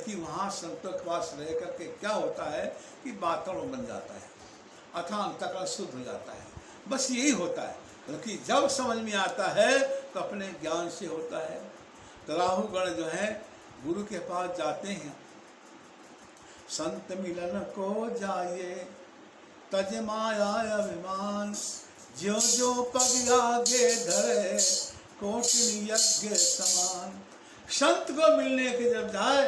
बल्कि वहाँ संतों के पास रह करके क्या होता है कि वातावरण बन जाता है अथवा अंतःकरण शुद्ध हो जाता है। बस यही होता है। बल्कि जब समझ में आता है तो अपने ज्ञान से होता है। तो राहु गण जो है गुरु के पास जाते हैं, संत मिलन को जाइए तज माया अभिमान, ज्यो ज्यो पग आगे धरे कोटि यज्ञ समान। संत को मिलने के जब जाए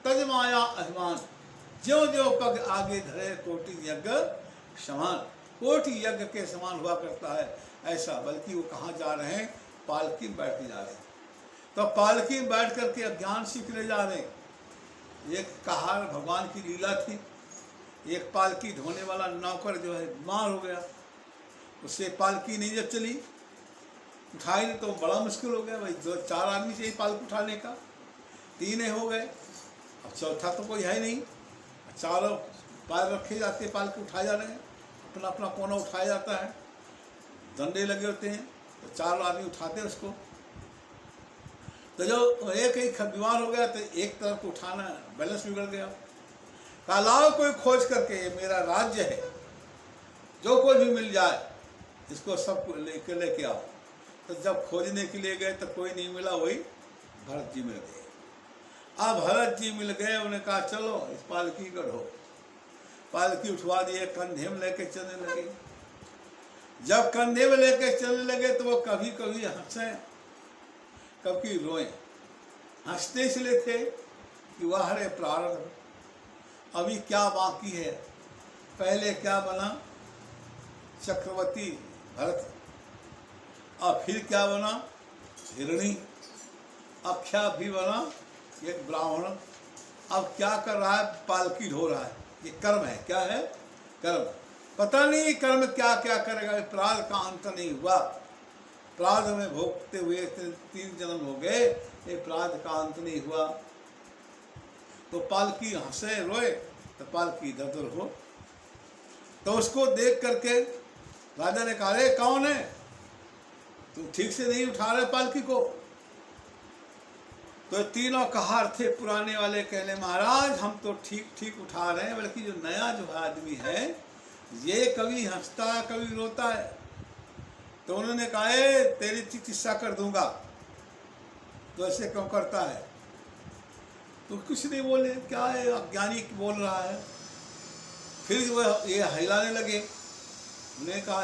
तज माया अभिमान, ज्यो ज्यो पग आगे धरे कोटि यज्ञ समान। कोटि यज्ञ के समान हुआ करता है ऐसा। बल्कि वो कहाँ जा रहे हैं? पालकी में बैठ के जा रहे हैं। तो पालकी में बैठ करके अज्ञान सीखने जा रहे हैं। एक कहार भगवान की लीला थी, एक पालकी ढोने वाला नौकर जो है बीमार हो गया, उससे पालकी नहीं जब चली, उठाई तो बड़ा मुश्किल हो गया भाई। दो चार आदमी चाहिए पालकी उठाने का, तीन हो गए, अब चौथा तो कोई है नहीं। चारों पैर रखे जाते, पालकी उठाए जा रहे हैं, अपना अपना कोना उठाया जाता है, डंडे लगे होते हैं, तो चार आदमी उठाते हैं उसको। तो जो एक एक बीमार हो गया तो एक तरफ को उठाना बैलेंस बिगड़ गया। तालाब कोई खोज करके, ये मेरा राज्य है, जो कोई भी मिल जाए इसको सबको लेके आओ। तो जब खोजने के लिए गए तो कोई नहीं मिला, वही भरत जी मिल गए। अब भरत जी मिल गए, उन्होंने कहा चलो इस पालकी को ढो। पालकी उठवा दिए, कंधे में लेके चलने लगे। जब कंधे में लेके चलने लगे तो वो कभी कभी हंसे, कभी रोए। हंसते इसलिए थे कि वह हरे प्रारब्ध, अभी क्या बाकी है। पहले क्या बना? चक्रवर्ती भरत, और फिर क्या बना? हिरणी। अब क्या भी बना? एक ब्राह्मण। अब क्या कर रहा है? पालकी ढो रहा है। ये कर्म है। क्या है? कर्म। पता नहीं कर्म क्या क्या करेगा, प्रारब्ध का अंत नहीं हुआ। प्रारब्ध में भोगते हुए 3 जन्म हो गए, ये प्रारब्ध का अंत नहीं हुआ। तो पालकी हंसे रोए तो पालकी दरदर हो। तो उसको देख करके राजा ने कहा, अरे कौन है तुम, ठीक से नहीं उठा रहे पालकी को? तो तीनों कहार थे पुराने वाले, कहले महाराज हम तो ठीक ठीक उठा रहे हैं, बल्कि जो नया जो आदमी है ये कभी हंसता है कभी रोता है। तो उन्होंने कहा तेरी चिकित्सा कर दूंगा। तो ऐसे क्यों करता है? तो कुछ नहीं बोले, क्या है अज्ञानी बोल रहा है। फिर वो ये हिलाने लगे। उन्होंने कहा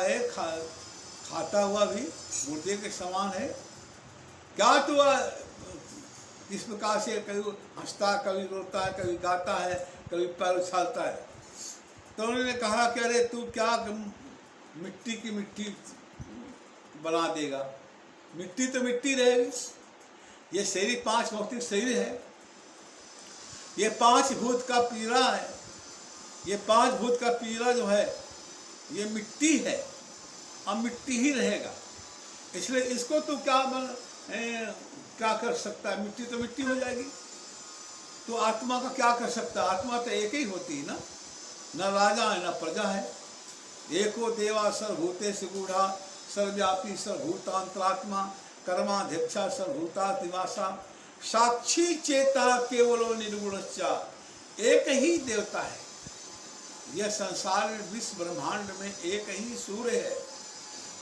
खाता हुआ भी मुर्दे के समान है क्या तू? इस प्रकार से कभी हंसता कभी रोता है, कभी गाता है, कभी पैर उछालता है। तो उन्होंने कहा कि अरे तू क्या मिट्टी की मिट्टी बना देगा? मिट्टी तो मिट्टी रहेगी। ये शरीर 5 भौतिक शरीर है, ये 5 भूत का पीड़ा है। ये 5 भूत का पीड़ा जो है ये मिट्टी है, और मिट्टी ही रहेगा। इसलिए इसको तो क्या कर सकता है? मिट्टी तो मिट्टी हो जाएगी। तो आत्मा का क्या कर सकता है? आत्मा तो एक ही होती है ना, न राजा है न प्रजा है। एको देवा सर्वभूतेषु गूढ़ा, सर्वव्यापी सर्वभूतांतरात्मा, कर्माध्यक्षा सर्वभूता निवासा, साक्षी चेता केवलो निर्गुणश्चा। एक ही देवता है। यह संसार में विश्व ब्रह्मांड में एक ही सूर्य है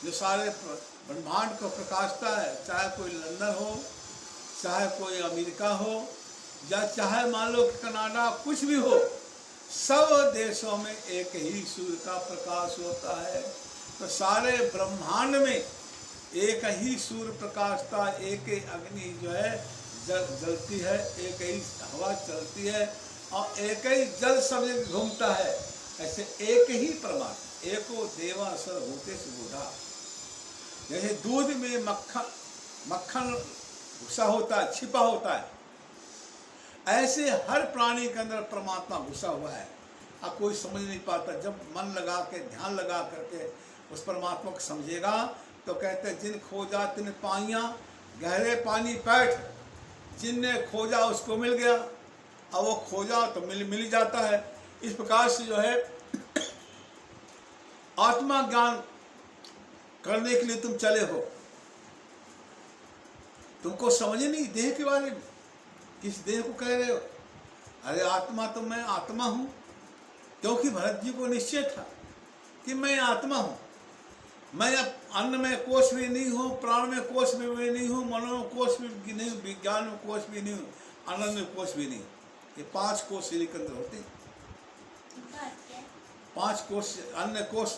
जो सारे ब्रह्मांड को प्रकाशता है। चाहे कोई लंदन हो, चाहे कोई अमेरिका हो, या चाहे मान लो कनाडा, कुछ भी हो, सब देशों में एक ही सूर्य का प्रकाश होता है। तो सारे ब्रह्मांड में एक ही सूर्य प्रकाशता, एक ही अग्नि जो है जलती है, एक ही हवा चलती है, और एक ही जल सब जगह घूमता है। ऐसे एक ही परमात्मा, एको देवा सर्वभूतेषु गूढ़ा। जैसे दूध में मक्खन घुसा होता है, छिपा होता है, ऐसे हर प्राणी के अंदर परमात्मा घुसा हुआ है। अब कोई समझ नहीं पाता। जब मन लगा के ध्यान लगा करके उस परमात्मा को समझेगा तो कहते हैं जिन खोजा तिन पाइया, गहरे पानी बैठ, जिनने खोजा उसको मिल गया। अब वो खोजा तो मिल जाता है। इस प्रकार से जो है आत्मा ज्ञान करने के लिए तुम चले हो। तुमको समझ नहीं देह के बारे में, किस देह को कह रहे हो? अरे आत्मा तो मैं आत्मा हूँ, क्योंकि भरत जी को निश्चय था कि मैं आत्मा हूँ। मैं अब अन्न में कोश भी नहीं हूँ, प्राण में कोश भी नहीं हूँ, मनो में कोश भी नहीं हूँ, विज्ञान में कोश भी नहीं हूँ, आनंद में कोश भी नहीं हूँ। ये 5 कोश शरीर के अंदर होते हैं। 5 कोश, अन्न कोश